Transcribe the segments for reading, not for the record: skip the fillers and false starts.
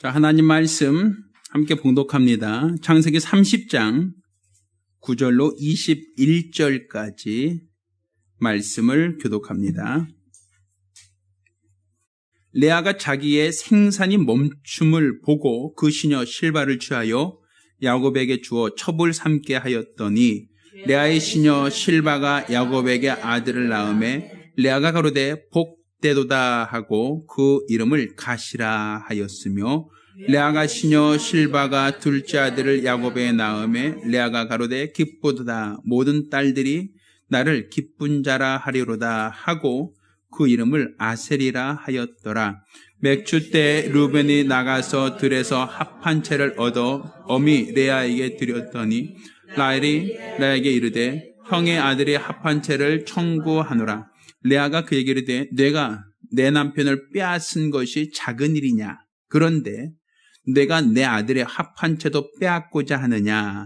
자, 하나님 말씀 함께 봉독합니다. 창세기 30장 9절로 21절까지 말씀을 교독합니다. 레아가 자기의 생산이 멈춤을 보고 그 시녀 실바를 취하여 야곱에게 주어 첩을 삼게 하였더니 레아의 시녀 실바가 야곱에게 아들을 낳음에 레아가 가로되 복되도다 하고 그 이름을 가시라 하였으며 레아가 시녀 실바가 둘째 아들을 야곱에게 낳음에 레아가 가로되 기쁘도다 모든 딸들이 나를 기쁜 자라 하리로다 하고 그 이름을 아셀이라 하였더라. 맥주 때 루벤이 나가서 들에서 합 한 채를 얻어 어미 레아에게 드렸더니 라헬이 레아에게 이르되 형의 아들이 합 한 채를 청구하노라. 레아가 그에게 이르되 내가 내 남편을 빼앗은 것이 작은 일이냐? 그런데 내가 내 아들의 합 한 채도 빼앗고자 하느냐?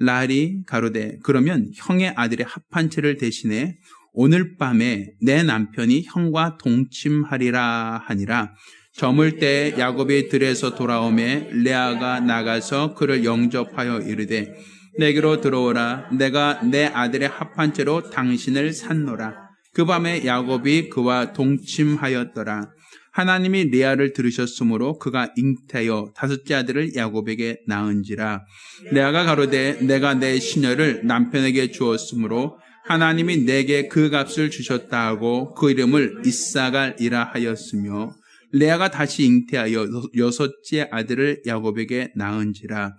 라헬이 가로되 그러면 형의 아들의 합 한 채를 대신해 오늘 밤에 내 남편이 형과 동침하리라 하니라. 저물 때 야곱이 들에서 돌아오매 레아가 나가서 그를 영접하여 이르되 내게로 들어오라. 내가 내 아들의 합 한 채로 당신을 샀노라. 그 밤에 야곱이 그와 동침하였더라. 하나님이 레아를 들으셨으므로 그가 잉태하여 다섯째 아들을 야곱에게 낳은지라. 레아가 가로되 내가 내 시녀를 남편에게 주었으므로 하나님이 내게 그 값을 주셨다 하고 그 이름을 이사갈이라 하였으며 레아가 다시 잉태하여 여섯째 아들을 야곱에게 낳은지라.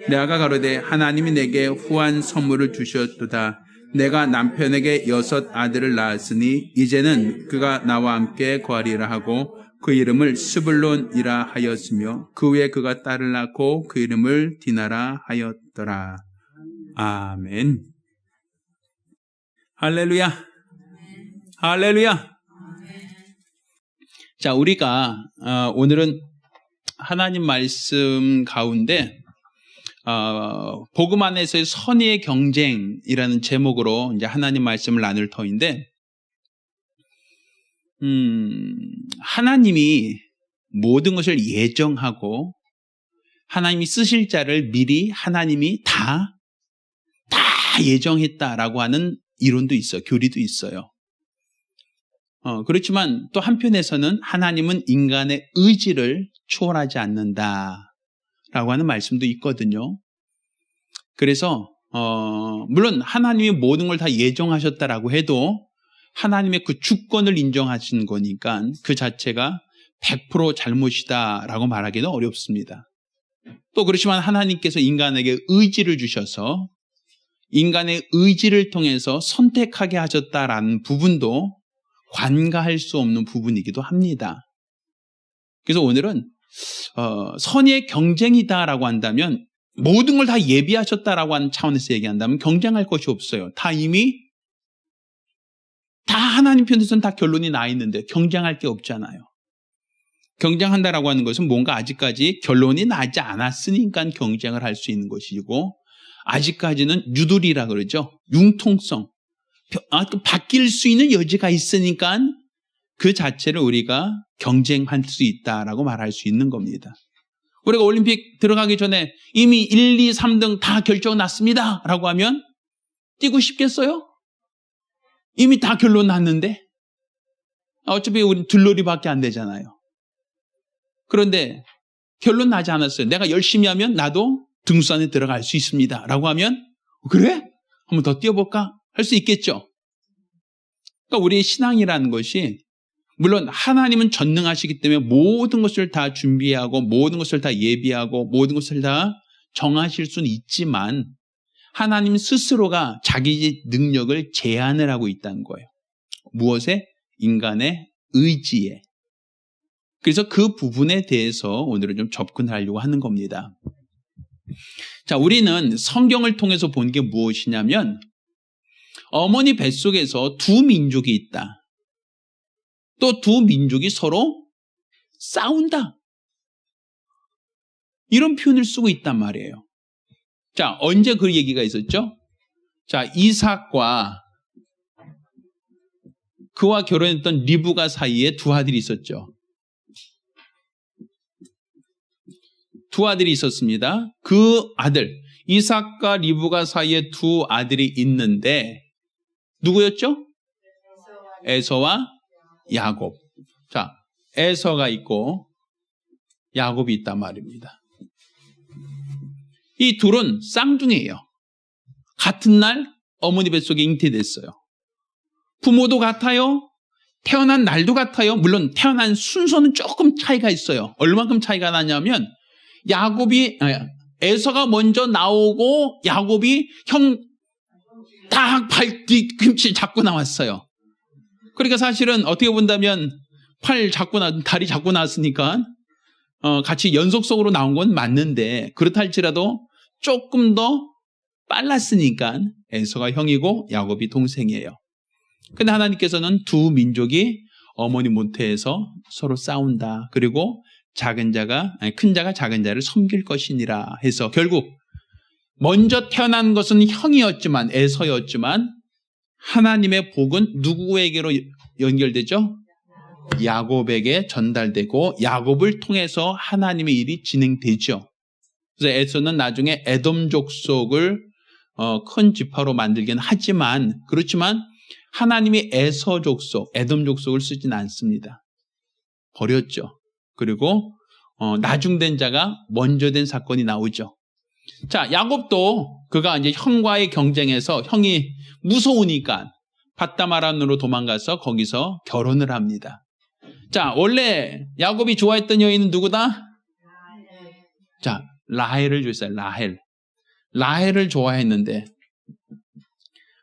레아가 가로되 하나님이 내게 후한 선물을 주셨도다. 내가 남편에게 여섯 아들을 낳았으니 이제는 그가 나와 함께 거하리라 하고 그 이름을 스불론이라 하였으며 그 후에 그가 딸을 낳고 그 이름을 디나라 하였더라. 아멘. 할렐루야. 할렐루야. 자, 우리가 오늘은 하나님 말씀 가운데 복음 안에서의 선의의 경쟁이라는 제목으로 이제 하나님 말씀을 나눌 터인데, 하나님이 모든 것을 예정하고 하나님이 쓰실 자를 미리 하나님이 다 예정했다라고 하는 이론도 있어요. 교리도 있어요. 그렇지만 또 한편에서는 하나님은 인간의 의지를 초월하지 않는다라고 하는 말씀도 있거든요. 그래서 물론 하나님이 모든 걸 다 예정하셨다라고 해도 하나님의 그 주권을 인정하신 거니까 그 자체가 100% 잘못이다라고 말하기는 어렵습니다. 또 그렇지만 하나님께서 인간에게 의지를 주셔서 인간의 의지를 통해서 선택하게 하셨다라는 부분도 관가할 수 없는 부분이기도 합니다. 그래서 오늘은 선의의 경쟁이다라고 한다면 모든 걸 다 예비하셨다라고 하는 차원에서 얘기한다면 경쟁할 것이 없어요. 다 이미 다 하나님 편에서는 다 결론이 나 있는데 경쟁할 게 없잖아요. 경쟁한다라고 하는 것은 뭔가 아직까지 결론이 나지 않았으니까 경쟁을 할 수 있는 것이고 아직까지는 유도리라 그러죠. 융통성. 바뀔 수 있는 여지가 있으니까 그 자체를 우리가 경쟁할 수 있다라고 말할 수 있는 겁니다. 우리가 올림픽 들어가기 전에 이미 1, 2, 3등 다 결정 났습니다 라고 하면 뛰고 싶겠어요? 이미 다 결론 났는데 어차피 우리는 들러리밖에 안 되잖아요. 그런데 결론 나지 않았어요. 내가 열심히 하면 나도 등수 안에 들어갈 수 있습니다 라고 하면 그래? 한번 더 뛰어볼까? 할 수 있겠죠. 그러니까 우리의 신앙이라는 것이 물론 하나님은 전능하시기 때문에 모든 것을 다 준비하고 모든 것을 다 예비하고 모든 것을 다 정하실 수는 있지만 하나님 스스로가 자기 능력을 제한을 하고 있다는 거예요. 무엇에? 인간의 의지에. 그래서 그 부분에 대해서 오늘은 좀 접근하려고 하는 겁니다. 자, 우리는 성경을 통해서 본 게 무엇이냐면 어머니 뱃속에서 두 민족이 있다. 또 두 민족이 서로 싸운다. 이런 표현을 쓰고 있단 말이에요. 자, 언제 그 얘기가 있었죠? 자, 이삭과 그와 결혼했던 리브가 사이에 두 아들이 있었죠. 두 아들이 있었습니다. 그 아들, 이삭과 리브가 사이에 두 아들이 있는데 누구였죠? 에서와 야곱. 자, 에서가 있고 야곱이 있단 말입니다. 이 둘은 쌍둥이에요. 같은 날 어머니 뱃속에 잉태됐어요. 부모도 같아요. 태어난 날도 같아요. 물론 태어난 순서는 조금 차이가 있어요. 얼만큼 차이가 나냐면 에서가 먼저 나오고 야곱이 형 딱 발 뒤꿈치 잡고 나왔어요. 그러니까 사실은 어떻게 본다면 다리 잡고 나왔으니까 같이 연속적으로 나온 건 맞는데 그렇다 할지라도 조금 더 빨랐으니까 에서가 형이고 야곱이 동생이에요. 근데 하나님께서는 두 민족이 어머니 모태에서 서로 싸운다. 그리고 큰 자가 작은 자를 섬길 것이니라 해서 결국 먼저 태어난 것은 형이었지만 에서였지만 하나님의 복은 누구에게로 연결되죠? 야곱에게 전달되고 야곱을 통해서 하나님의 일이 진행되죠. 그래서 에서는 나중에 에돔 족속을 큰 지파로 만들긴 하지만 그렇지만 하나님이 에서 족속, 에돔 족속을 쓰진 않습니다. 버렸죠. 그리고 나중된 자가 먼저 된 사건이 나오죠. 자, 야곱도 그가 이제 형과의 경쟁에서 형이 무서우니까 밧다마란으로 도망가서 거기서 결혼을 합니다. 자, 원래 야곱이 좋아했던 여인은 누구다? 자, 라헬을 좋아했어요. 라헬을 좋아했는데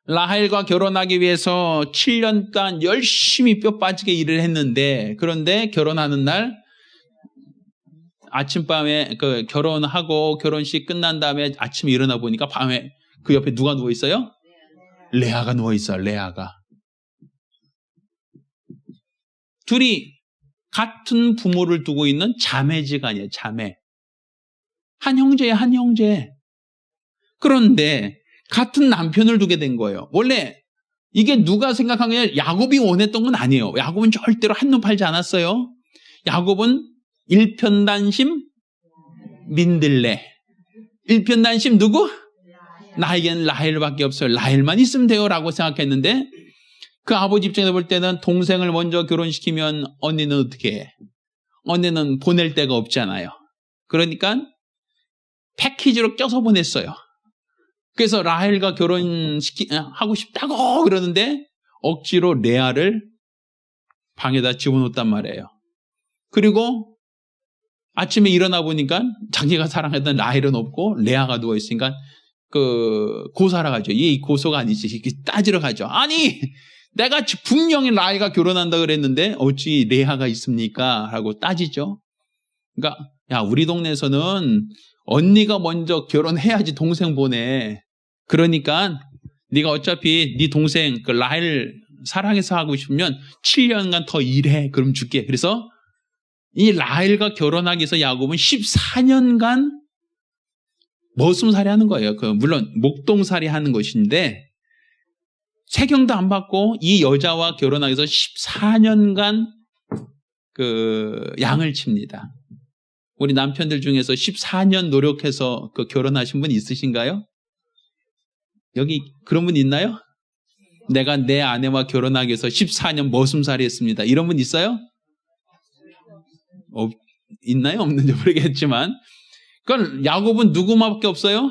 라헬과 결혼하기 위해서 7년간 열심히 뼈 빠지게 일을 했는데 그런데 결혼하는 날 아침밤에 결혼하고 결혼식 끝난 다음에 아침에 일어나 보니까 밤에 그 옆에 누가 누워 있어요? 레아가 누워 있어요. 레아가. 둘이 같은 부모를 두고 있는 자매지간이에요. 자매. 한 형제예요. 한 형제. 그런데 같은 남편을 두게 된 거예요. 원래 이게 누가 생각한 게 야곱이 원했던 건 아니에요. 야곱은 절대로 한눈 팔지 않았어요. 야곱은 일편단심 민들레. 일편단심 누구? 나에겐 라헬밖에 없어요. 라헬만 있으면 돼요 라고 생각했는데 그 아버지 입장에서 볼 때는 동생을 먼저 결혼시키면 언니는 어떻게 해? 언니는 보낼 데가 없잖아요. 그러니까 패키지로 껴서 보냈어요. 그래서 라헬과 하고 싶다고 그러는데 억지로 레아를 방에다 집어넣었단 말이에요. 그리고 아침에 일어나 보니까 자기가 사랑했던 라헬은 없고 레아가 누워있으니까 고사하러 가죠. 이 고소가 아니지. 따지러 가죠. 아니 내가 분명히 라헬과 결혼한다 그랬는데 어찌 레아가 있습니까? 라고 따지죠. 그러니까 야 우리 동네에서는 언니가 먼저 결혼해야지 동생 보내. 그러니까 네가 어차피 네 동생 라헬 사랑해서 하고 싶으면 7년간 더 일해. 그럼 줄게. 그래서 이 라헬과 결혼하기 위해서 야곱은 14년간 머슴살이 하는 거예요. 물론 목동살이 하는 것인데 세경도 안 받고 이 여자와 결혼하기 위해서 14년간 양을 칩니다. 우리 남편들 중에서 14년 노력해서 결혼하신 분 있으신가요? 여기 그런 분 있나요? 내가 내 아내와 결혼하기 위해서 14년 머슴살이 했습니다. 이런 분 있어요? 있나요? 없는지 모르겠지만 그건 야곱은 누구밖에 없어요?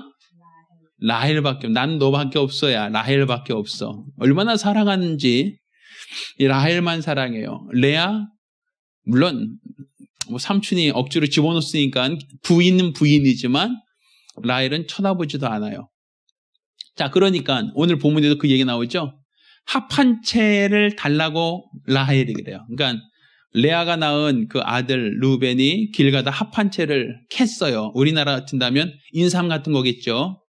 라헬밖에. 난 너밖에 없어야. 라헬밖에 없어. 얼마나 사랑하는지 이 라헬만 사랑해요. 레아 물론 삼촌이 억지로 집어넣었으니까 부인은 부인이지만 라헬은 쳐다보지도 않아요. 자, 그러니까 오늘 본문에도 그 얘기 나오죠. 합 한 채를 달라고 라헬이 그래요. 그러니까 레아가 낳은 그 아들 루벤이 길 가다 합 한 채를 캤어요. 우리나라 같은다면 인삼 같은 거겠죠.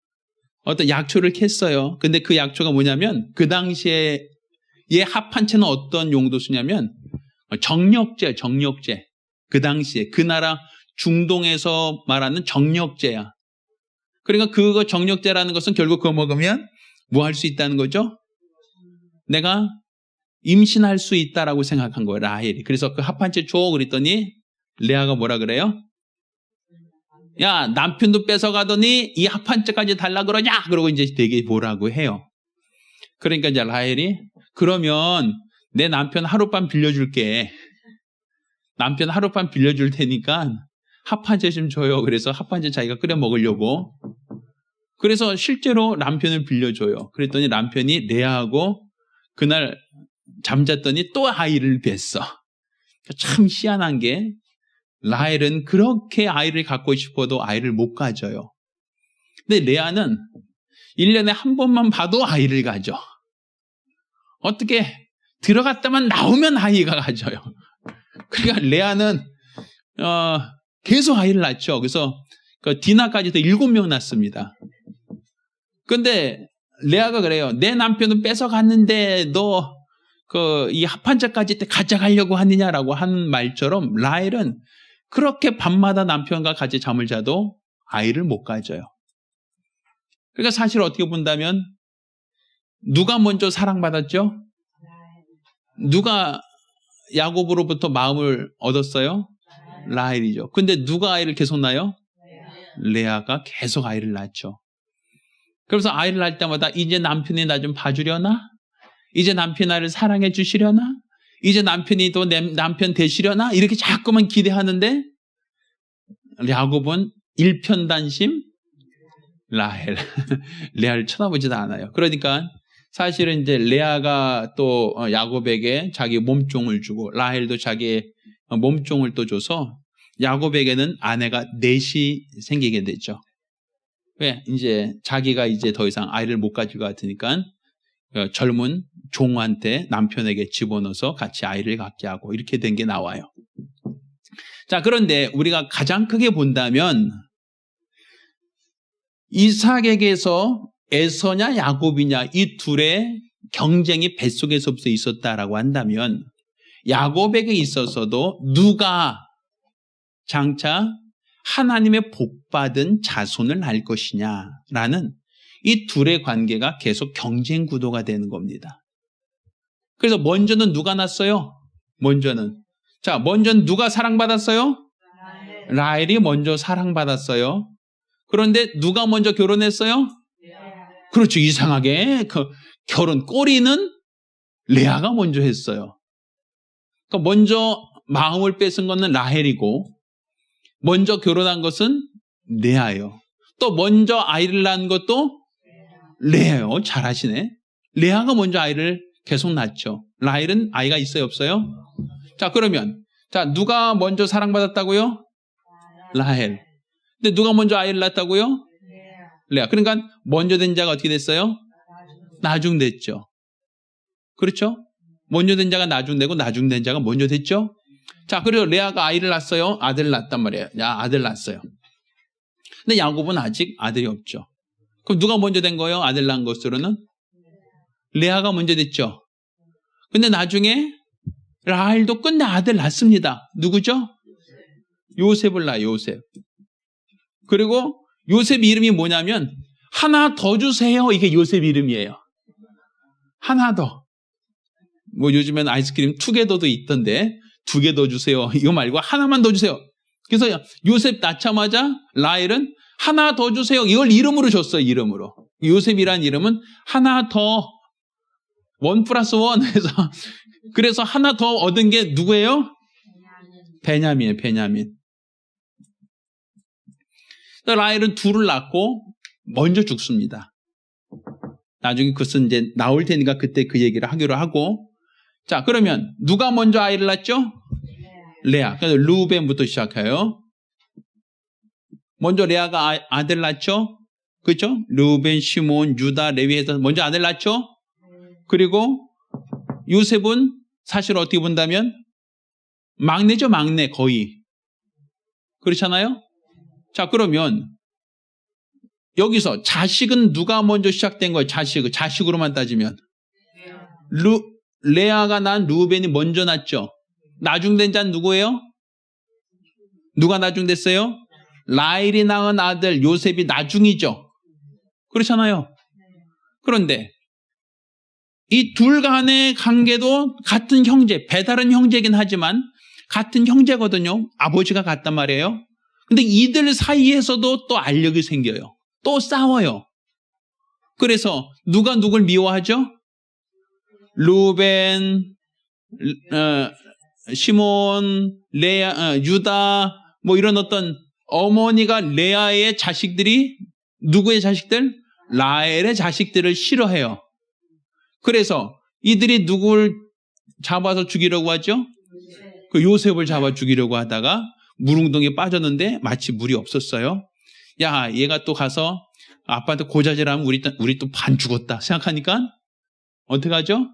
어떤 약초를 캤어요. 근데 그 약초가 뭐냐면 그 당시에 합 한 채는 어떤 용도 쓰냐면 정력제. 그 당시에 그 나라 중동에서 말하는 정력제야. 그러니까 그거 정력제라는 것은 결국 그거 먹으면 뭐 할 수 있다는 거죠? 내가 임신할 수 있다라고 생각한 거예요. 라헬이. 그래서 그 합 한 채 줘 그랬더니 레아가 뭐라 그래요? 야, 남편도 뺏어가더니 이 합한채까지 달라 그러냐? 그러고 이제 되게 뭐라고 해요. 그러니까 이제 라헬이 그러면 내 남편 하룻밤 빌려줄게. 남편 하룻밤 빌려줄 테니까 합한채 좀 줘요. 그래서 합한채 자기가 끓여 먹으려고. 그래서 실제로 남편을 빌려줘요. 그랬더니 남편이 레아하고 그날 잠잤더니 또 아이를 뵀어. 참 희한한 게 라헬은 그렇게 아이를 갖고 싶어도 아이를 못 가져요. 근데 레아는 1년에 한 번만 봐도 아이를 가져. 어떻게 들어갔다만 나오면 아이가 가져요. 그러니까 레아는 계속 아이를 낳죠. 그래서 그 디나까지도 7명 낳습니다. 근데 레아가 그래요. 내 남편은 뺏어갔는데 너 이 합한채까지 가져가려고 하느냐라고 한 말처럼 라헬은 그렇게 밤마다 남편과 같이 잠을 자도 아이를 못 가져요. 그러니까 사실 어떻게 본다면 누가 먼저 사랑받았죠? 누가 야곱으로부터 마음을 얻었어요? 라헬이죠. 근데 누가 아이를 계속 낳아요? 레아가 계속 아이를 낳죠. 그래서 아이를 낳을 때마다 이제 남편이 나 좀 봐주려나? 이제 남편이 나를 사랑해 주시려나? 이제 남편이 또 내 남편 되시려나? 이렇게 자꾸만 기대하는데 야곱은 일편단심 라헬. 레아를 쳐다보지도 않아요. 그러니까 사실은 이제 레아가 또 야곱에게 자기 몸종을 주고 라헬도 자기 몸종을 또 줘서 야곱에게는 아내가 넷이 생기게 되죠. 왜? 이제 자기가 이제 더 이상 아이를 못 가질 것 같으니까 젊은 종한테 남편에게 집어넣어서 같이 아이를 갖게 하고 이렇게 된 게 나와요. 자, 그런데 우리가 가장 크게 본다면 이삭에게서 에서냐 야곱이냐 이 둘의 경쟁이 뱃속에서부터 있었다라고 한다면 야곱에게 있어서도 누가 장차 하나님의 복받은 자손을 낳을 것이냐라는 이 둘의 관계가 계속 경쟁 구도가 되는 겁니다. 그래서 먼저는 누가 낳았어요? 먼저는 누가 사랑받았어요? 라헬이 먼저 사랑받았어요. 그런데 누가 먼저 결혼했어요? 그렇죠. 이상하게 결혼 꼬리는 레아가 먼저 했어요. 그러니까 먼저 마음을 뺏은 것은 라헬이고 먼저 결혼한 것은 레아예요. 또 먼저 아이를 낳은 것도 레아예요. 잘하시네. 레아가 먼저 아이를 계속 낳죠. 라헬은 아이가 있어요, 없어요? 자, 그러면 누가 먼저 사랑받았다고요? 라헬. 근데 누가 먼저 아이를 낳았다고요? 레아. 그러니까 먼저 된 자가 어떻게 됐어요? 나중됐죠. 그렇죠? 먼저 된 자가 나중되고 나중된 자가 먼저 됐죠? 자, 그리고 레아가 아이를 낳았어요. 아들을 낳았단 말이에요. 아들 낳았어요. 근데 야곱은 아직 아들이 없죠. 그럼 누가 먼저 된 거예요? 아들 낳은 것으로는? 레아가 먼저 됐죠. 근데 나중에 라헬도 끝내 아들 낳습니다. 누구죠? 요셉을 낳아요. 요셉. 그리고 요셉 이름이 뭐냐면 하나 더 주세요. 이게 요셉 이름이에요. 하나 더. 뭐 요즘엔 아이스크림 투게더도 있던데 2개 더 주세요. 이거 말고 하나만 더 주세요. 그래서 요셉 낳자마자 라헬은 하나 더 주세요. 이걸 이름으로 줬어요. 이름으로. 요셉이란 이름은 하나 더 1+1 그래서 하나 더 얻은 게 누구예요? 베냐민이에요. 베냐민. 라헬은 둘을 낳고 먼저 죽습니다. 나중에 그것은 이제 나올 테니까 그때 그 얘기를 하기로 하고. 자, 그러면 누가 먼저 아이를 낳죠? 레아. 그래서 루벤부터 시작해요. 먼저 레아가 아들 낳죠? 그렇죠? 루벤, 시몬, 유다, 레위에서 먼저 아들 낳죠? 그리고 요셉은 사실 어떻게 본다면 막내죠, 막내 거의. 그렇잖아요? 자, 그러면 여기서 자식은 누가 먼저 시작된 거예요? 자식으로만 따지면. 레아가 난 루벤이 먼저 낳죠. 나중된 자는 누구예요? 누가 나중됐어요? 라헬이 낳은 아들 요셉이 나중이죠. 그렇잖아요. 그런데 이 둘 간의 관계도 같은 형제, 배다른 형제이긴 하지만 같은 형제거든요. 아버지가 같단 말이에요. 근데 이들 사이에서도 또 알력이 생겨요. 또 싸워요. 그래서 누가 누굴 미워하죠? 루벤, 시몬, 레아, 유다, 뭐 이런 어떤 어머니가 레아의 자식들이 누구의 자식들? 라헬의 자식들을 싫어해요. 그래서 이들이 누굴 잡아서 죽이려고 하죠? 그 요셉을 잡아 죽이려고 하다가 물웅덩이에 빠졌는데 마치 물이 없었어요. 야, 얘가 또 가서 아빠한테 고자질하면 우리 또 반 죽었다 생각하니까 어떻게 하죠?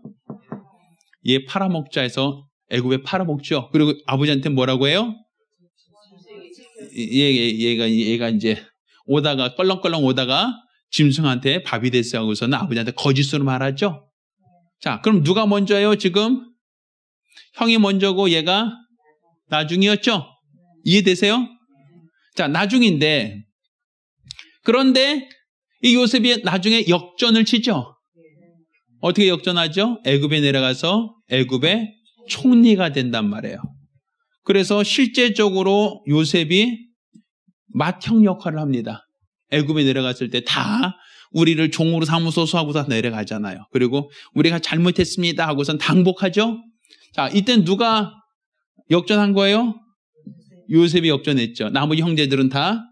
얘 팔아먹자 해서 애굽에 팔아먹죠. 그리고 아버지한테 뭐라고 해요? 얘가 이제 오다가 껄렁껄렁 오다가 짐승한테 밥이 됐어 하고서는 아버지한테 거짓으로 말하죠. 자, 그럼 누가 먼저예요? 지금 형이 먼저고 얘가 나중이었죠? 이해되세요? 자, 나중인데 그런데 이 요셉이 나중에 역전을 치죠. 어떻게 역전하죠? 애굽에 내려가서 애굽의 총리가 된단 말이에요. 그래서 실제적으로 요셉이 맏형 역할을 합니다. 애굽에 내려갔을 때 다 우리를 종으로 삼으소서 하고서 내려가잖아요. 그리고 우리가 잘못했습니다 하고선 당복하죠. 자, 이때 누가 역전한 거예요? 요셉이 역전했죠. 나머지 형제들은 다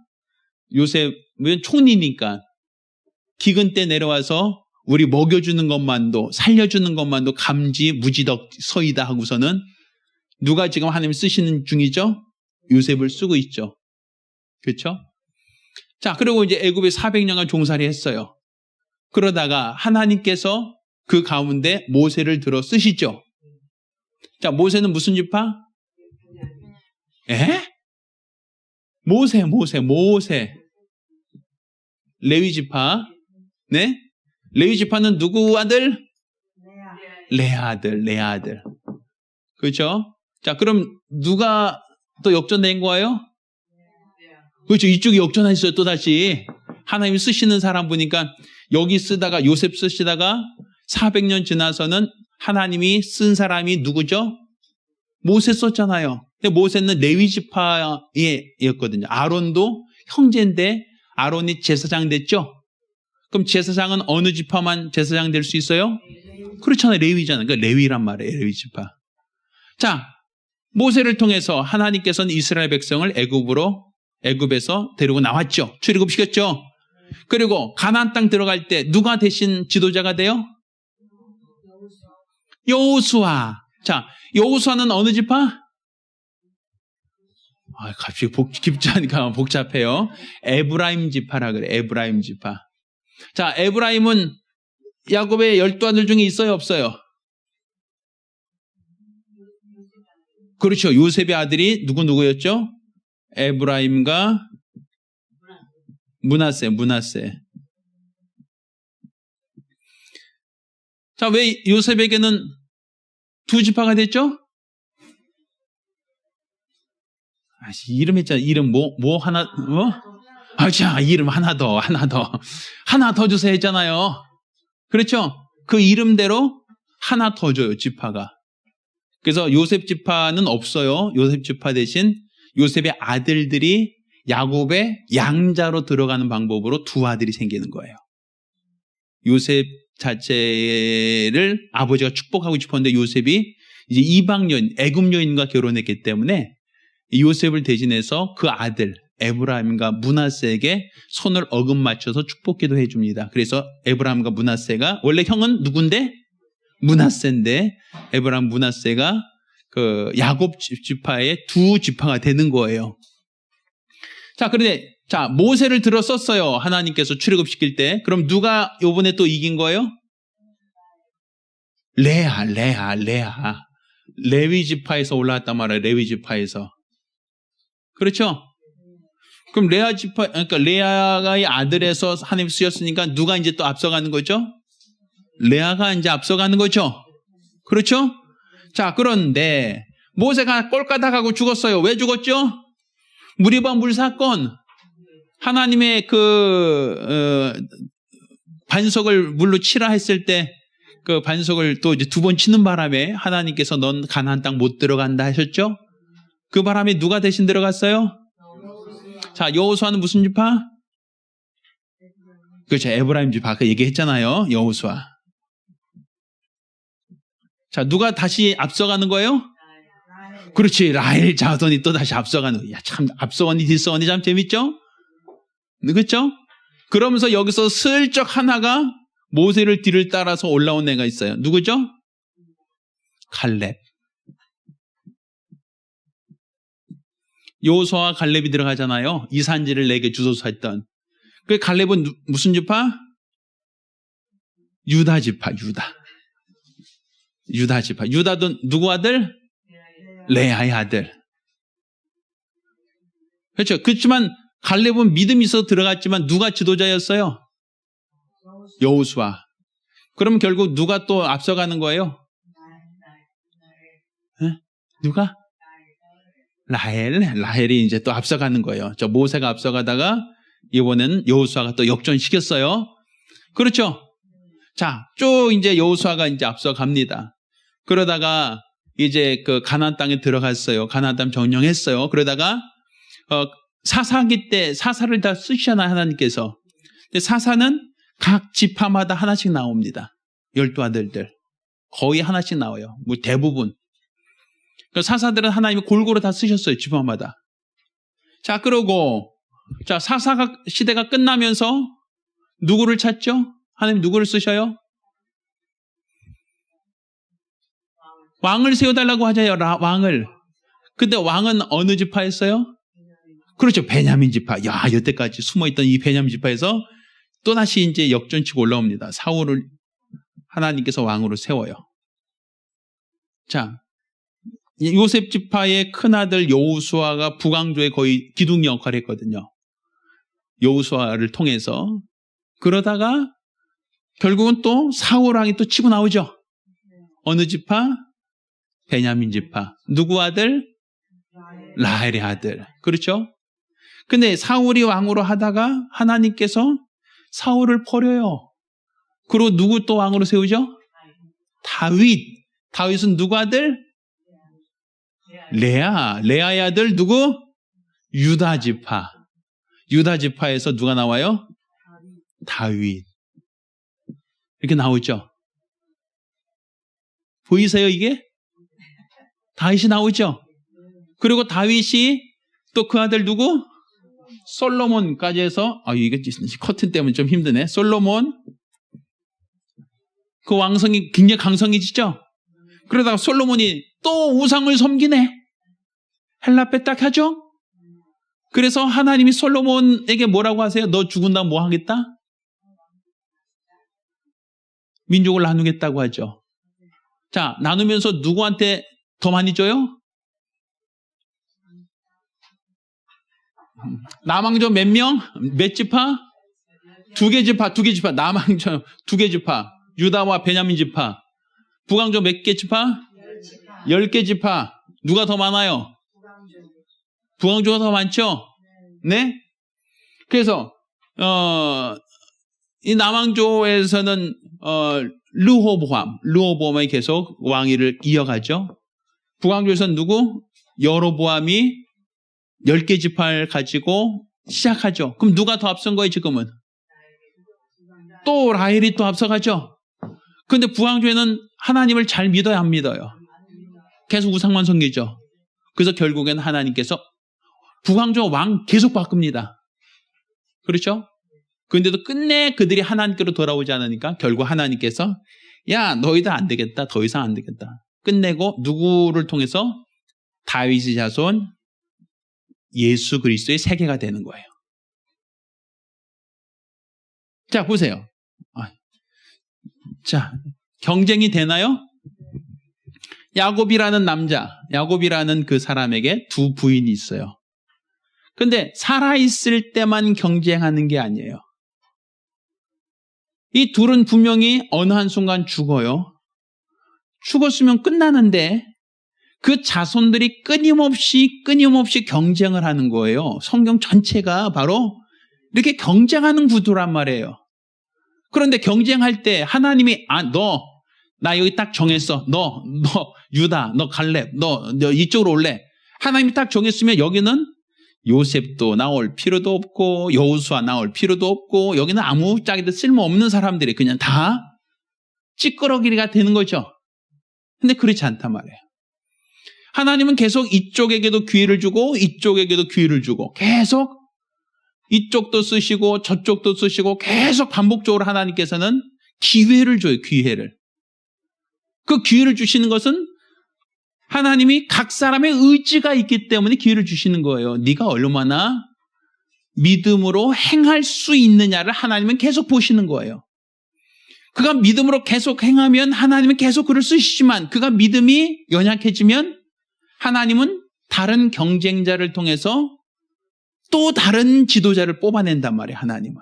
요셉은 총리니까 기근 때 내려와서 우리 먹여주는 것만도 살려주는 것만도 감지 무지덕서이다 하고서는 누가 지금 하나님 쓰시는 중이죠? 요셉을 쓰고 있죠. 그렇죠? 자, 그리고 이제 애굽에 400년간 종살이 했어요. 그러다가 하나님께서 그 가운데 모세를 들어 쓰시죠. 자, 모세는 무슨 지파? 에? 모세. 레위 지파. 네? 레위 지파는 누구 아들? 레아 아들. 그렇죠? 자, 그럼 누가 또 역전된 거예요? 그렇죠. 이쪽이 역전했어요. 또다시. 하나님이 쓰시는 사람 보니까 여기 쓰다가 요셉 쓰시다가 400년 지나서는 하나님이 쓴 사람이 누구죠? 모세 썼잖아요. 근데 모세는 레위 지파였거든요. 아론도 형제인데 아론이 제사장 됐죠? 그럼 제사장은 어느 지파만 제사장 될 수 있어요? 그렇잖아요. 레위잖아요. 그러니까 레위란 말이에요. 레위 지파. 자, 모세를 통해서 하나님께서는 이스라엘 백성을 애굽에서 데리고 나왔죠. 출애굽시켰죠. 그리고 가나안 땅 들어갈 때 누가 대신 지도자가 돼요? 여호수아. 자, 여호수아는 어느 지파? 갑자기 깊지않으니까 복잡해요. 에브라임 지파라 그래. 에브라임 지파. 자, 에브라임은 야곱의 12아들 중에 있어요, 없어요? 그렇죠. 요셉의 아들이 누구였죠? 에브라임과 므낫세. 자, 왜 요셉에게는 두 지파가 됐죠? 이름 했잖아. 이름 하나, 자, 이름 하나 더 주세요 했잖아요. 그렇죠? 그 이름대로 하나 더 줘요, 지파가. 그래서 요셉 지파는 없어요. 요셉 지파 대신 요셉의 아들들이 야곱의 양자로 들어가는 방법으로 두 아들이 생기는 거예요. 요셉 자체를 아버지가 축복하고 싶었는데 요셉이 이제 이방 여인, 애굽 여인과 결혼했기 때문에 요셉을 대신해서 그 아들 에브라임과 므낫세에게 손을 어금 맞춰서 축복기도 해줍니다. 그래서 에브라임과 므낫세가 원래 형은 누군데? 므낫세인데 에브라임 므낫세가 그 야곱 지파의 두 지파가 되는 거예요. 자, 그런데 자, 모세를 들어 썼어요. 하나님께서 출애굽시킬 때. 그럼 누가 요번에 또 이긴 거예요? 레아. 레위 지파에서 올라왔단 말이에요. 레위 지파에서. 그렇죠? 그럼 레아 지파, 그러니까 레아의 아들에서 하나님 쓰였으니까 누가 이제 또 앞서가는 거죠? 레아가 이제 앞서가는 거죠? 그렇죠? 자, 그런데 모세가 꼴까닥하고 죽었어요. 왜 죽었죠? 무리바 물 사건. 하나님의 반석을 물로 치라 했을 때 그 반석을 또 이제 두 번 치는 바람에 하나님께서 넌 가나안 땅 못 들어간다 하셨죠? 그 바람에 누가 대신 들어갔어요? 자, 여호수아는 무슨 지파? 그렇죠. 에브라임 지파. 아까 얘기했잖아요. 여호수아. 자, 누가 다시 앞서가는 거예요? 그렇지. 라헬 자손이 또 다시 앞서가는 거예요. 야, 참, 앞서가니 뒤서가니 참 재밌죠? 그렇죠? 그러면서 여기서 슬쩍 하나가 모세를 뒤를 따라서 올라온 애가 있어요. 누구죠? 갈렙. 여호수아와 갈렙이 들어가잖아요. 이 산지를 내게 주소서 했던. 그 갈렙은 무슨 지파? 유다 지파. 유다 지파. 유다도 누구 아들? 레아의 아들. 그렇죠. 그렇지만 갈렙은 믿음이 있어서 들어갔지만 누가 지도자였어요? 여호수아. 그럼 결국 누가 또 앞서가는 거예요? 네? 누가? 라헬이 이제 또 앞서가는 거예요. 저 모세가 앞서가다가 이번에는 여호수아가 또 역전시켰어요. 그렇죠? 자, 쭉 이제 여호수아가 이제 앞서갑니다. 그러다가 이제 그 가나안 땅에 들어갔어요. 가나안 땅 점령했어요. 그러다가 사사기 때 사사를 다 쓰시잖아요, 하나님께서. 근데 사사는 각 지파마다 하나씩 나옵니다. 12아들들. 거의 하나씩 나와요. 뭐 대부분. 사사들은 하나님이 골고루 다 쓰셨어요. 지파마다. 자, 그러고 자, 사사 시대가 끝나면서 누구를 찾죠? 하나님 누구를 쓰셔요? 왕을 세워달라고 하자요. 왕을. 근데 왕은 어느 지파였어요? 그렇죠. 베냐민 지파. 야, 여태까지 숨어있던 이 베냐민 지파에서 또다시 이제 역전치고 올라옵니다. 사울을 하나님께서 왕으로 세워요. 자, 요셉 지파의 큰아들 여호수아가 북왕조의 거의 기둥 역할을 했거든요. 여호수아를 통해서. 그러다가 결국은 또 사울 왕이 또 치고 나오죠. 어느 지파? 베냐민 지파. 누구 아들? 라헬의 아들. 그렇죠? 근데 사울이 왕으로 하다가 하나님께서 사울을 버려요. 그리고 누구 또 왕으로 세우죠? 다윗. 다윗은 누구 아들? 레아의 아들 누구? 유다 지파. 유다 지파에서 누가 나와요? 다윗. 이렇게 나오죠. 보이세요, 이게? 다윗이 나오죠. 그리고 다윗이 또 그 아들 누구? 솔로몬까지 해서, 이게 커튼 때문에 좀 힘드네. 솔로몬. 그 왕성이 굉장히 강성해지죠? 그러다가 솔로몬이 또 우상을 섬기네. 헬라 빼딱 하죠? 그래서 하나님이 솔로몬에게 뭐라고 하세요? 너 죽은다면 뭐 하겠다? 민족을 나누겠다고 하죠. 자, 나누면서 누구한테 더 많이 줘요? 남왕조 몇 명? 몇 지파? 두 개 지파. 남왕조 두 개 지파. 유다와 베냐민 지파. 북왕조 몇 개 지파? 10개 지파. 누가 더 많아요? 북왕조가 더 많죠? 네? 그래서 이 남왕조에서는 르호보암이 계속 왕위를 이어가죠. 북왕조에서는 누구? 여로보암이 10개 지파를 가지고 시작하죠. 그럼 누가 더 앞선 거예요, 지금은? 또 라헬이 또 앞서가죠. 그런데 북왕조에는 하나님을 잘 믿어야 안 믿어요. 계속 우상만 섬기죠. 그래서 결국에는 하나님께서 북왕조 왕 계속 바꿉니다. 그렇죠? 그런데도 끝내 그들이 하나님께로 돌아오지 않으니까 결국 하나님께서 야, 너희들 안 되겠다. 더 이상 안 되겠다. 끝내고 누구를 통해서? 다윗의 자손 예수 그리스도의 세계가 되는 거예요. 자, 보세요. 자, 경쟁이 되나요? 야곱이라는 그 사람에게 두 부인이 있어요. 근데 살아있을 때만 경쟁하는 게 아니에요. 이 둘은 분명히 어느 한순간 죽어요. 죽었으면 끝나는데 그 자손들이 끊임없이 경쟁을 하는 거예요. 성경 전체가 바로 이렇게 경쟁하는 구도란 말이에요. 그런데 경쟁할 때 하나님이 나 여기 딱 정했어. 너 유다, 너 갈렙, 너 이쪽으로 올래. 하나님이 딱 정했으면 여기는 요셉도 나올 필요도 없고 여호수아 나올 필요도 없고 여기는 아무짝에도 쓸모없는 사람들이 그냥 다 찌끄러기가 되는 거죠. 근데 그렇지 않단 말이에요. 하나님은 계속 이쪽에게도 기회를 주고 이쪽에게도 기회를 주고 계속 이쪽도 쓰시고 저쪽도 쓰시고 계속 반복적으로 하나님께서는 기회를 줘요. 기회를. 그 기회를 주시는 것은 하나님이 각 사람의 의지가 있기 때문에 기회를 주시는 거예요. 네가 얼마나 믿음으로 행할 수 있느냐를 하나님은 계속 보시는 거예요. 그가 믿음으로 계속 행하면 하나님은 계속 그를 쓰시지만 그가 믿음이 연약해지면 하나님은 다른 경쟁자를 통해서 또 다른 지도자를 뽑아낸단 말이에요. 하나님은.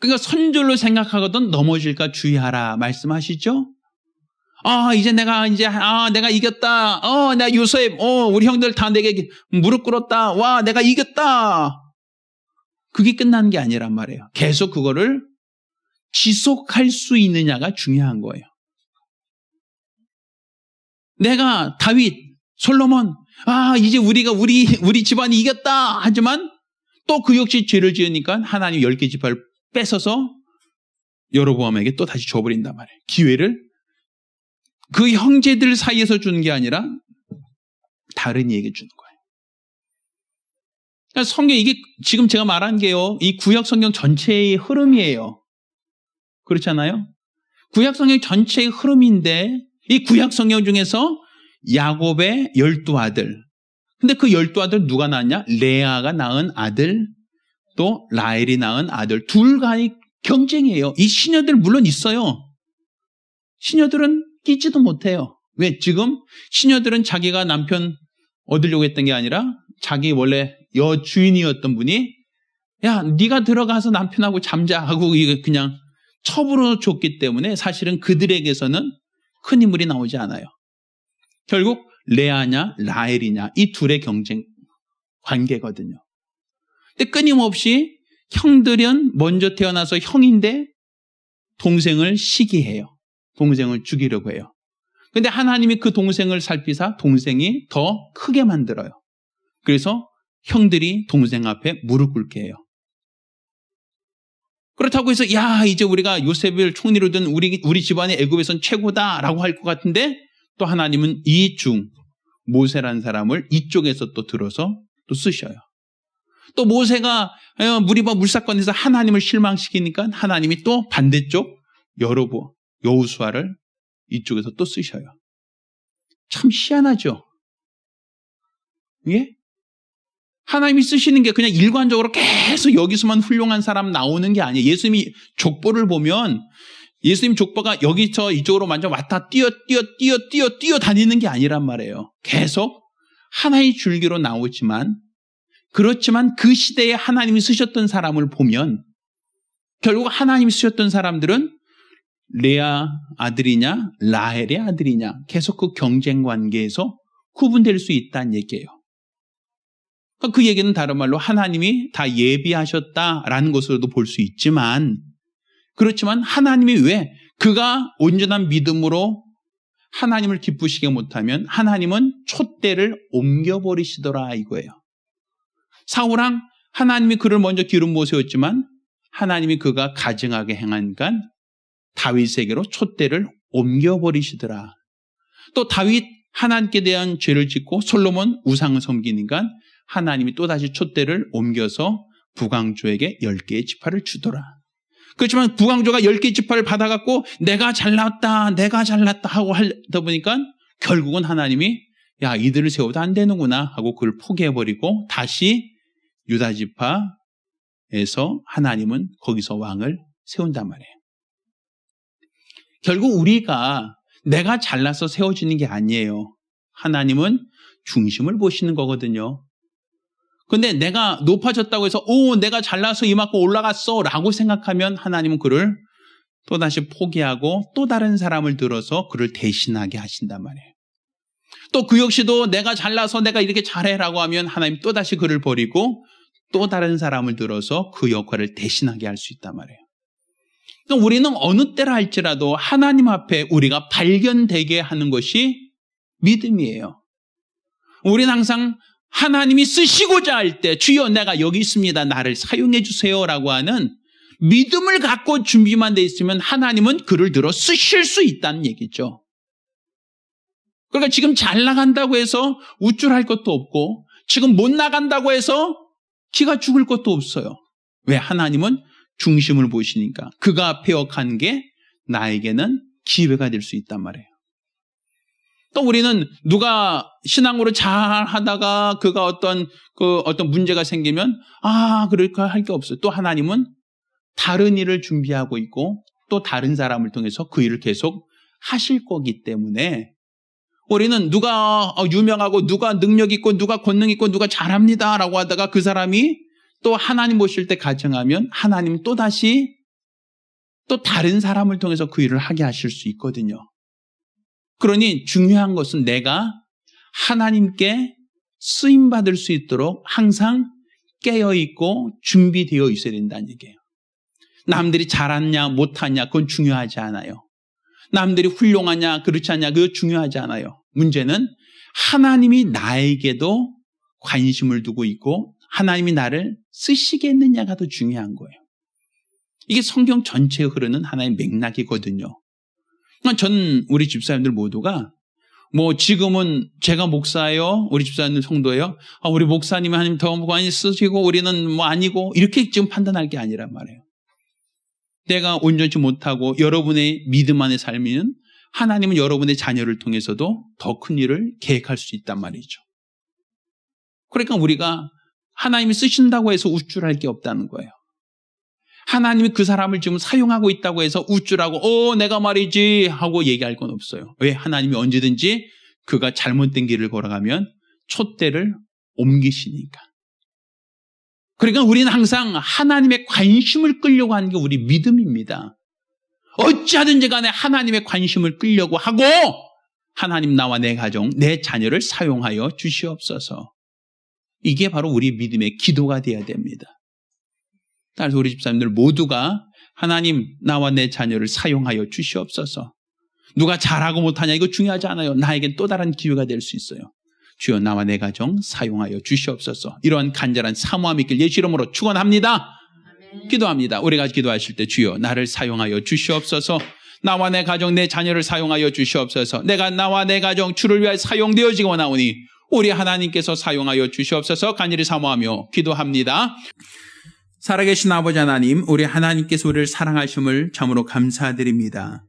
그러니까 선줄로 생각하거든 넘어질까 주의하라 말씀하시죠? 이제 내가 이겼다. 내가 요셉, 우리 형들 다 내게 무릎 꿇었다. 와, 내가 이겼다. 그게 끝나는 게 아니란 말이에요. 계속 그거를 지속할 수 있느냐가 중요한 거예요. 내가 다윗, 솔로몬, 이제 우리 집안이 이겼다. 하지만 또 그 역시 죄를 지으니까 하나님 10개 지파를 뺏어서 여로보암에게 또 다시 줘버린단 말이에요. 기회를 그 형제들 사이에서 주는 게 아니라 다른 이에게 주는 거예요. 그러니까 성경 이게 지금 제가 말한 게요. 이 구약 성경 전체의 흐름이에요. 그렇잖아요? 구약 성경 전체의 흐름인데 이 구약 성경 중에서 야곱의 12아들. 근데 그 12아들 누가 낳았냐? 레아가 낳은 아들 또 라헬이 낳은 아들. 둘 간의 경쟁이에요. 이 시녀들 물론 있어요. 시녀들은 끼지도 못해요. 왜? 지금 시녀들은 자기가 남편 얻으려고 했던 게 아니라 자기 원래 여주인이었던 분이 야, 네가 들어가서 남편하고 잠자 하고 이거 그냥 첩으로 줬기 때문에 사실은 그들에게서는 큰 인물이 나오지 않아요. 결국 레아냐 라헬이냐 이 둘의 경쟁 관계거든요. 근데 끊임없이 형들은 먼저 태어나서 형인데 동생을 시기해요. 동생을 죽이려고 해요. 근데 하나님이 그 동생을 살피사 동생이 더 크게 만들어요. 그래서 형들이 동생 앞에 무릎 꿇게 해요. 그렇다고 해서 야 이제 우리가 요셉을 총리로 둔 우리 집안이 애굽에선 최고다라고 할 것 같은데 또 하나님은 이 중 모세라는 사람을 이쪽에서 또 들어서 또 쓰셔요. 또 모세가 무리바 물사건에서 하나님을 실망시키니까 하나님이 또 반대쪽 여호수아를 이쪽에서 또 쓰셔요. 참 희한하죠? 예? 하나님이 쓰시는 게 그냥 일관적으로 계속 여기서만 훌륭한 사람 나오는 게 아니에요. 예수님이 족보를 보면 예수님 족보가 여기서 이쪽으로 완전 왔다 뛰어 다니는 게 아니란 말이에요. 계속 하나의 줄기로 나오지만 그렇지만 그 시대에 하나님이 쓰셨던 사람을 보면 결국 하나님이 쓰셨던 사람들은 레아 아들이냐 라헬의 아들이냐 계속 그 경쟁 관계에서 구분될 수 있다는 얘기예요. 그 얘기는 다른 말로 하나님이 다 예비하셨다라는 것으로도 볼 수 있지만 그렇지만 하나님이 왜 그가 온전한 믿음으로 하나님을 기쁘시게 못하면 하나님은 촛대를 옮겨버리시더라 이거예요. 사울왕 하나님이 그를 먼저 기름 부어 세웠지만 하나님이 그가 가증하게 행하니까 다윗에게로 촛대를 옮겨버리시더라. 또 다윗 하나님께 대한 죄를 짓고 솔로몬 우상을 섬기니까 하나님이 또다시 촛대를 옮겨서 북왕조에게 10개의 지파를 주더라. 그렇지만 북왕조가 10개의 지파를 받아갖고 내가 잘났다 하고 하다 보니까 결국은 하나님이 야 이들을 세워도 안 되는구나 하고 그걸 포기해버리고 다시 유다 지파에서 하나님은 거기서 왕을 세운단 말이에요. 결국 우리가 내가 잘나서 세워지는 게 아니에요. 하나님은 중심을 보시는 거거든요. 근데 내가 높아졌다고 해서 내가 잘나서 이만큼 올라갔어 라고 생각하면 하나님은 그를 또다시 포기하고 또 다른 사람을 들어서 그를 대신하게 하신단 말이에요. 또 그 역시도 내가 잘나서 내가 이렇게 잘해라고 하면 하나님 또다시 그를 버리고 또 다른 사람을 들어서 그 역할을 대신하게 할 수 있단 말이에요. 그러니까 우리는 어느 때라 할지라도 하나님 앞에 우리가 발견되게 하는 것이 믿음이에요. 우리는 항상 하나님이 쓰시고자 할 때 주여 내가 여기 있습니다. 나를 사용해 주세요라고 하는 믿음을 갖고 준비만 돼 있으면 하나님은 그를 들어 쓰실 수 있다는 얘기죠. 그러니까 지금 잘 나간다고 해서 우쭐할 것도 없고 지금 못 나간다고 해서 기가 죽을 것도 없어요. 왜? 하나님은 중심을 보시니까 그가 폐역한 게 나에게는 기회가 될 수 있단 말이에요. 또 우리는 누가 신앙으로 잘 하다가 그가 어떤 문제가 생기면 그럴까 할 게 없어요. 또 하나님은 다른 일을 준비하고 있고 또 다른 사람을 통해서 그 일을 계속 하실 거기 때문에 우리는 누가 유명하고 누가 능력 있고 누가 권능 있고 누가 잘합니다라고 하다가 그 사람이 또 하나님 모실 때 가정하면 하나님 또다시 또 다른 사람을 통해서 그 일을 하게 하실 수 있거든요. 그러니 중요한 것은 내가 하나님께 쓰임받을 수 있도록 항상 깨어있고 준비되어 있어야 된다는 얘기예요. 남들이 잘하냐 못하냐 그건 중요하지 않아요. 남들이 훌륭하냐 그렇지 않냐 그거 중요하지 않아요. 문제는 하나님이 나에게도 관심을 두고 있고 하나님이 나를 쓰시겠느냐가 더 중요한 거예요. 이게 성경 전체에 흐르는 하나의 맥락이거든요. 전 우리 집사님들 모두가 지금은 제가 목사예요. 우리 집사님들 성도예요. 우리 목사님이 하나님 더 많이 쓰시고 우리는 아니고 이렇게 지금 판단할 게 아니란 말이에요. 내가 온전치 못하고 여러분의 믿음 안의 삶이면 하나님은 여러분의 자녀를 통해서도 더 큰 일을 계획할 수 있단 말이죠. 그러니까 우리가 하나님이 쓰신다고 해서 우쭐할 게 없다는 거예요. 하나님이 그 사람을 지금 사용하고 있다고 해서 우쭐하고 내가 말이지 하고 얘기할 건 없어요. 왜? 하나님이 언제든지 그가 잘못된 길을 걸어가면 촛대를 옮기시니까. 그러니까 우리는 항상 하나님의 관심을 끌려고 하는 게 우리 믿음입니다. 어찌하든지 간에 하나님의 관심을 끌려고 하고 하나님 나와 내 가정, 내 자녀를 사용하여 주시옵소서. 이게 바로 우리 믿음의 기도가 되어야 됩니다. 따라서 우리 집사님들 모두가 하나님 나와 내 자녀를 사용하여 주시옵소서. 누가 잘하고 못하냐 이거 중요하지 않아요. 나에겐 또 다른 기회가 될 수 있어요. 주여 나와 내 가정 사용하여 주시옵소서. 이러한 간절한 사모함 있길 예수 이름으로 축원합니다. 기도합니다. 우리가 기도하실 때 주여 나를 사용하여 주시옵소서. 나와 내 가정 내 자녀를 사용하여 주시옵소서. 내가 나와 내 가정 주를 위하여 사용되어지기 원하오니 우리 하나님께서 사용하여 주시옵소서. 간절히 사모하며 기도합니다. 살아계신 아버지 하나님, 우리 하나님께서 우리를 사랑하심을 참으로 감사드립니다.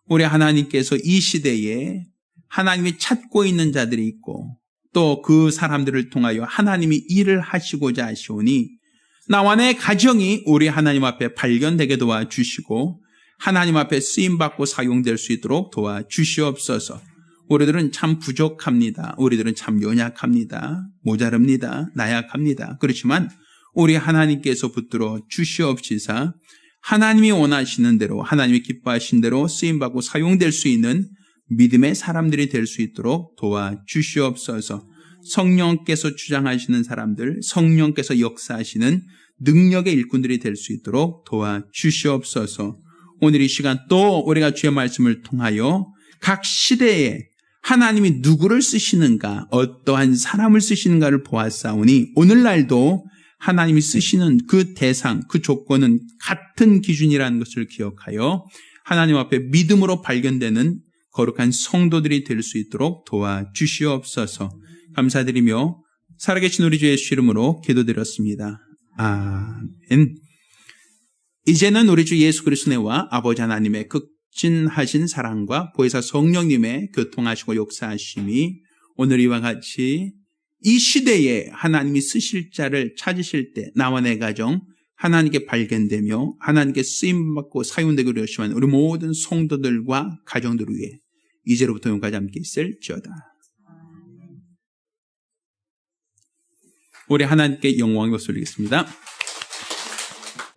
우리 하나님께서 이 시대에 하나님이 찾고 있는 자들이 있고 또 그 사람들을 통하여 하나님이 일을 하시고자 하시오니 나와 내 가정이 우리 하나님 앞에 발견되게 도와주시고 하나님 앞에 쓰임받고 사용될 수 있도록 도와주시옵소서. 우리들은 참 부족합니다. 우리들은 참 연약합니다. 모자릅니다. 나약합니다. 그렇지만 우리 하나님께서 붙들어 주시옵시사 하나님이 원하시는 대로 하나님이 기뻐하신 대로 쓰임받고 사용될 수 있는 믿음의 사람들이 될 수 있도록 도와주시옵소서. 성령께서 주장하시는 사람들, 성령께서 역사하시는 능력의 일꾼들이 될 수 있도록 도와주시옵소서. 오늘 이 시간 또 우리가 주의 말씀을 통하여 각 시대에 하나님이 누구를 쓰시는가, 어떠한 사람을 쓰시는가를 보았사오니 오늘날도 하나님이 쓰시는 그 대상, 그 조건은 같은 기준이라는 것을 기억하여 하나님 앞에 믿음으로 발견되는 거룩한 성도들이 될 수 있도록 도와주시옵소서. 감사드리며 살아계신 우리 주 예수 이름으로 기도드렸습니다. 아멘. 이제는 우리 주 예수 그리스도와 아버지 하나님의 극진하신 사랑과 보혜사 성령님의 교통하시고 역사하심이 오늘 이와 같이 이 시대에 하나님이 쓰실 자를 찾으실 때 나와 내 가정 하나님께 발견되며 하나님께 쓰임받고 사용되기로 열심한 우리 모든 성도들과 가정들을 위해 이제로부터永까지 함께 있을지어다. 우리 하나님께 영광을 돌리겠습니다.